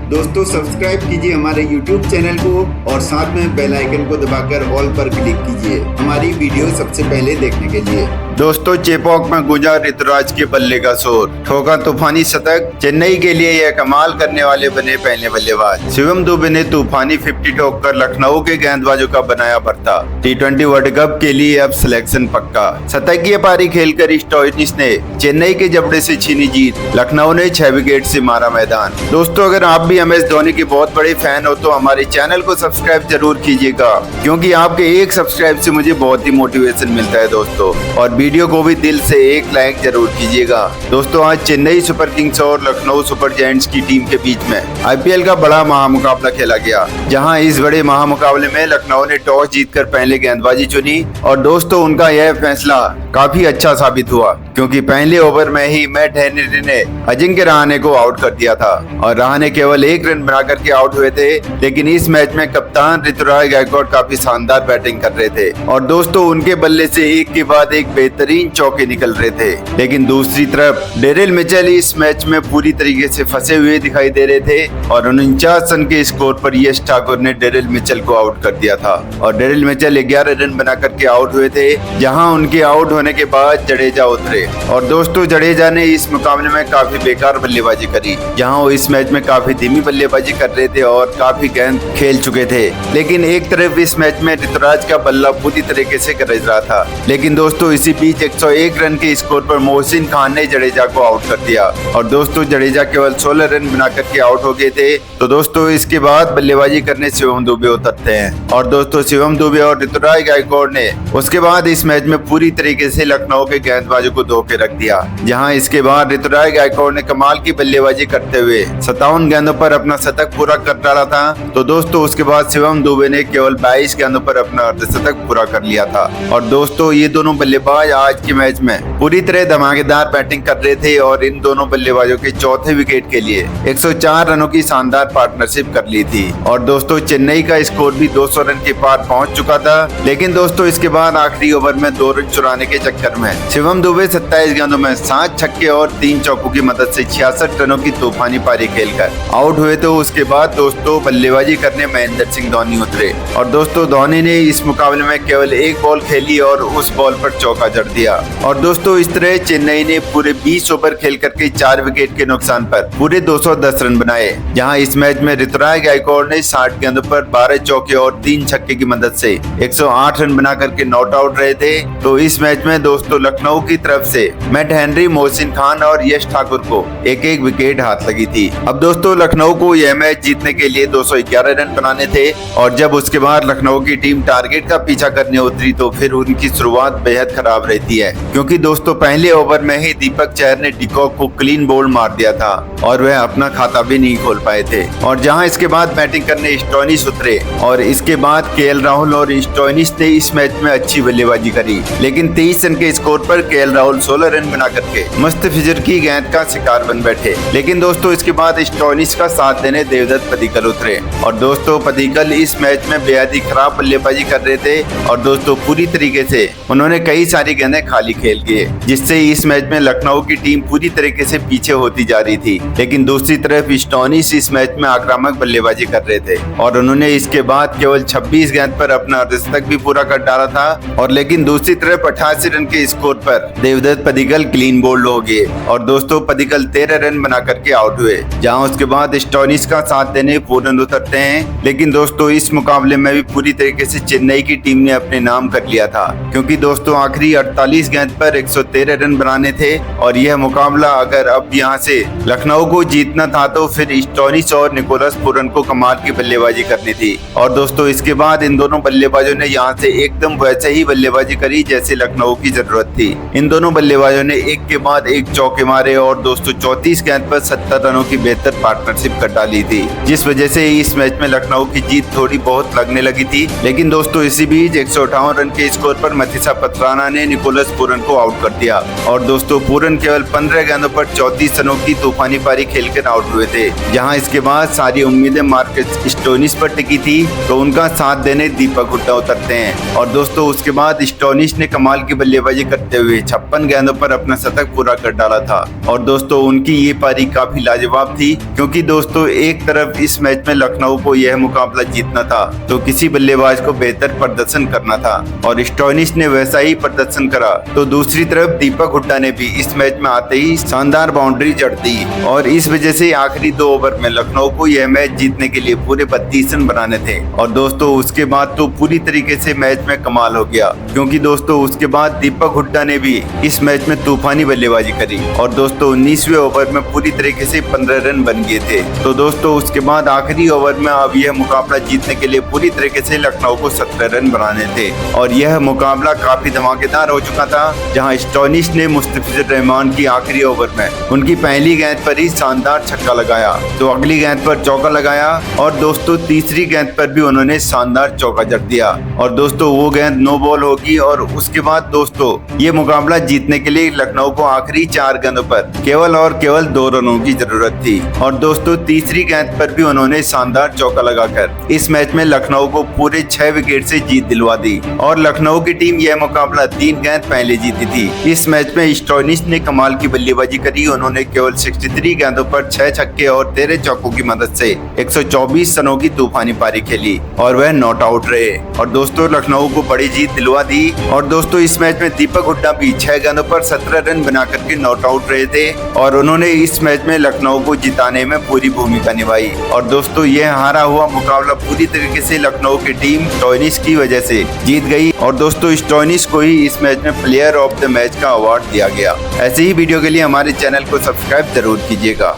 दोस्तों सब्सक्राइब कीजिए हमारे YouTube चैनल को और साथ में बेल आइकन को दबाकर ऑल पर क्लिक कीजिए हमारी वीडियो सबसे पहले देखने के लिए। दोस्तों चेपॉक में गूंजा ऋतुराज के बल्ले का शोर, ठोका तूफानी शतक। चेन्नई के लिए यह कमाल करने वाले बने पहले बल्लेबाज। शिवम दुबे ने तूफानी 50 ठोक कर लखनऊ के गेंदबाजों का बनाया भरता। T20 वर्ल्ड कप के लिए अब सिलेक्शन पक्का। शतकीय पारी खेलकर स्टोइनिस ने चेन्नई के जबड़े से छीनी जीत। लखनऊ ने 6 विकेट से मारा मैदान। दोस्तों अगर आप भी MS धोनी के बहुत बड़े फैन हो तो हमारे चैनल को सब्सक्राइब जरूर कीजिएगा, क्योंकि आपके एक सब्सक्राइब से मुझे बहुत ही मोटिवेशन मिलता है दोस्तों। और वीडियो को भी दिल से एक लाइक जरूर कीजिएगा। दोस्तों आज चेन्नई सुपर किंग्स और लखनऊ सुपर जायंट्स की टीम के बीच में IPL का बड़ा महामुकाबला खेला गया, जहां इस बड़े महामुकाबले में लखनऊ ने टॉस जीतकर पहले गेंदबाजी चुनी। और दोस्तों उनका यह फैसला काफी अच्छा साबित हुआ, क्योंकि पहले ओवर में ही मैट हेनरी ने अजिंक्य रहाणे को आउट कर दिया था और रहाणे केवल 1 रन बनाकर के आउट हुए थे। लेकिन इस मैच में कप्तान ऋतुराज गायकवाड़ काफी शानदार बैटिंग कर रहे थे और दोस्तों उनके बल्ले से एक के बाद एक बेहतरीन चौके निकल रहे थे। लेकिन दूसरी तरफ डेरिल मिचेल इस मैच में पूरी तरीके से फंसे हुए दिखाई दे रहे थे और 49 रन के स्कोर पर यश ठाकुर ने डेरिल मिचेल को आउट कर दिया था और डेरिल मिचेल 11 रन बना करके आउट हुए थे। जहां उनके आउट होने के बाद जडेजा उतरे और दोस्तों जडेजा ने इस मुकाबले में काफी बेकार बल्लेबाजी करी, जहां वो इस मैच में काफी धीमी बल्लेबाजी कर रहे थे और काफी गेंद खेल चुके थे। लेकिन एक तरफ इस मैच में ऋतुराज का बल्ला पूरी तरीके से गरज रहा था। लेकिन दोस्तों इसी बीच 101 रन के स्कोर पर मोहसिन खान ने जडेजा को आउट कर दिया और दोस्तों जडेजा केवल 16 रन बना करके आउट हो गए थे। तो दोस्तों इसके बाद बल्लेबाजी करने शिवम दुबे उतरते हैं और दोस्तों शिवम दुबे और ऋतुराज गायकवाड़ ने उसके बाद इस मैच में पूरी तरीके से लखनऊ के गेंदबाजों को धो के रख दिया। जहां इसके बाद ऋतुराज गायकवाड़ ने कमाल की बल्लेबाजी करते हुए 57 गेंदों पर अपना शतक पूरा कर डाला था। तो दोस्तों उसके बाद शिवम दुबे ने केवल 22 गेंदों पर अपना अर्धशतक पूरा कर लिया था। और दोस्तों ये दोनों बल्लेबाज आज के मैच में पूरी तरह धमाकेदार बैटिंग कर रहे थे और इन दोनों बल्लेबाजों के चौथे विकेट के लिए 104 रनों की शानदार पार्टनरशिप कर ली थी। और दोस्तों चेन्नई का स्कोर भी 200 रन के पार पहुंच चुका था। लेकिन दोस्तों इसके बाद आखिरी ओवर में 2 रन चुराने के चक्कर में शिवम दुबे 27 गेंदों में 7 छक्के और 3 चौकों की मदद से 66 रनों की तूफानी पारी खेलकर आउट हुए। तो उसके बाद दोस्तों बल्लेबाजी करने महेंद्र सिंह धोनी उतरे और दोस्तों धोनी ने इस मुकाबले में केवल 1 बॉल खेली और उस बॉल पर चौका जड़ दिया। और दोस्तों इस तरह चेन्नई ने पूरे 20 ओवर खेल करके 4 विकेट के नुकसान पर पूरे 210 रन बनाए। जहां इस मैच में ऋतुराज गायकवाड़ ने 60 गेंदों पर 12 चौके और 3 छक्के की मदद से 108 रन बना करके नॉट आउट रहे थे। तो इस मैच में दोस्तों लखनऊ की तरफ से मैट हेनरी, मोहसिन खान और यश ठाकुर को एक एक विकेट हाथ लगी थी। अब दोस्तों लखनऊ को यह मैच जीतने के लिए 211 रन बनाने थे और जब उसके बाद लखनऊ की टीम टारगेट का पीछा करने उतरी तो फिर उनकी शुरुआत बेहद खराब रहती है, क्योंकि दोस्तों पहले ओवर में ही दीपक चहर ने डिकॉक को क्लीन बोल्ड मार दिया था और वह अपना खाता भी नहीं खोल पाए थे। और जहां इसके बाद बैटिंग करने स्टोइनिस उतरे और इसके बाद KL राहुल और स्टोइनिस ने इस मैच में अच्छी बल्लेबाजी करी। लेकिन 23 रन के स्कोर पर KL राहुल 16 रन बना करके मस्त फिजर की गेंद का शिकार बन बैठे। लेकिन दोस्तों इसके बाद स्टोइनिस का साथ देने देवदत्त पडिक्कल उतरे और दोस्तों पडिक्कल इस मैच में बेहद ही खराब बल्लेबाजी कर रहे थे और दोस्तों पूरी तरीके से उन्होंने कई सारी गेंदें खाली खेल गए, जिससे इस मैच में लखनऊ की टीम पूरी तरीके से पीछे होती जा रही थी। लेकिन दूसरी तरफ स्टोइनिस इस मैच में आक्रामक बल्लेबाजी कर रहे थे और उन्होंने इसके बाद केवल 26 गेंद पर अपना अर्धशतक भी पूरा कर डाला था। और लेकिन दूसरी तरफ 88 रन के स्कोर पर देवदत्त पडिक्कल क्लीन बोल्ड हो गए और दोस्तों पडिक्कल 13 रन बना करके आउट हुए। जहां उसके बाद स्टोइनिस का साथ देने पूरन उतरते हैं। लेकिन दोस्तों इस मुकाबले में भी पूरी तरीके से चेन्नई की टीम ने अपने नाम कर लिया था, क्योंकि दोस्तों आखिरी 48 गेंद पर 113 रन बनाने थे और यह मुकाबला अगर अब यहां से लखनऊ को जीतना था तो फिर स्टोइनिस और निकोलस पूरन को कमाल की बल्लेबाजी करनी थी। और दोस्तों इसके बाद इन दोनों बल्लेबाजों ने यहां से एकदम वैसे ही बल्लेबाजी करी जैसे लखनऊ की जरूरत थी। इन दोनों बल्लेबाजों ने एक के बाद एक चौके मारे और दोस्तों 34 गेंद पर 70 रनों की बेहतर पार्टनरशिप कर डाली थी, जिस वजह से इस मैच में लखनऊ की जीत थोड़ी बहुत लगने लगी थी। लेकिन दोस्तों इसी बीच 158 रन के स्कोर पर मथीसा पत्राना ने निकोलस पूरन को आउट कर दिया। और दोस्तों पूरन केवल 15 गेंदों पर 34 रनों की तूफानी पारी खेलकर आउट हुए थे। जहां इसके बाद सारी उम्मीदें मार्कस स्टोनिस पर टिकी थी, तो उनका साथ देने दीपक हुड्डा उतरते हैं। और दोस्तों उसके बाद स्टोनिस ने कमाल की बल्लेबाजी करते हुए 56 गेंदों पर अपना शतक पूरा कर डाला था। और दोस्तों उनकी ये पारी काफी लाजवाब थी, क्योंकि दोस्तों एक तरफ इस मैच में लखनऊ को यह मुकाबला जीतना था, तो किसी बल्लेबाज को बेहतर प्रदर्शन करना था और स्टोनिस ने वैसा ही प्रदर्शन करा। तो दूसरी तरफ दीपक हुड्डा ने भी इस मैच में आते ही शानदार बाउंड्री जड़ दी और इस वजह से आखिरी 2 ओवर में लखनऊ को यह मैच जीतने के लिए पूरे 32 रन बनाने थे। और दोस्तों उसके बाद तो पूरी तरीके से मैच में कमाल हो गया, क्योंकि दोस्तों उसके बाद दीपक हुड्डा ने भी इस मैच में तूफानी बल्लेबाजी करी और दोस्तों 19वें ओवर में पूरी तरीके से 15 रन बन गए थे। तो दोस्तों उसके बाद आखिरी ओवर में अब यह मुकाबला जीतने के लिए पूरी तरीके से लखनऊ को 17 रन बनाने थे और यह मुकाबला काफी धमाकेदार हो चुका था, जहां स्टोनिस ने मुस्तफिजुर रहमान की आखिरी ओवर में उनकी पहली गेंद पर ही शानदार छक्का लगाया, तो अगली गेंद पर चौका लगाया और दोस्तों तीसरी गेंद पर भी उन्होंने शानदार चौका जड़ दिया और दोस्तों वो गेंद नो बॉल होगी। और उसके बाद दोस्तों ये मुकाबला जीतने के लिए लखनऊ को आखिरी 4 गेंदों पर केवल और केवल 2 रनों की जरूरत थी और दोस्तों तीसरी गेंद पर भी उन्होंने शानदार चौका लगाकर इस मैच में लखनऊ को पूरे 6 विकेट से जीत दिलवा दी और लखनऊ की टीम यह मुकाबला 3 गेंद पहले जीती थी। इस मैच में स्टोनिस ने कमाल की बल्लेबाजी करी। उन्होंने केवल 63 गेंदों पर 6 छक्के और 13 चौकों की मदद से 124 रनों की तूफानी पारी खेली और वह नॉट आउट रहे और दोस्तों लखनऊ को बड़ी जीत दिलवा दी। और दोस्तों इस मैच में दीपक हुड्डा भी 6 गेंदों पर 17 रन बना करके नॉट आउट रहे थे और उन्होंने इस मैच में लखनऊ को जिताने में पूरी भूमिका निभाई। और दोस्तों यह हारा हुआ मुकाबला पूरी तरीके से लखनऊ की टीम स्टोनिस की वजह से जीत गई और दोस्तों स्टोनिस को ही इस मैच में प्लेयर ऑफ द मैच का अवार्ड दिया गया। ऐसे ही वीडियो के लिए हमारे चैनल को सब्सक्राइब जरूर कीजिएगा।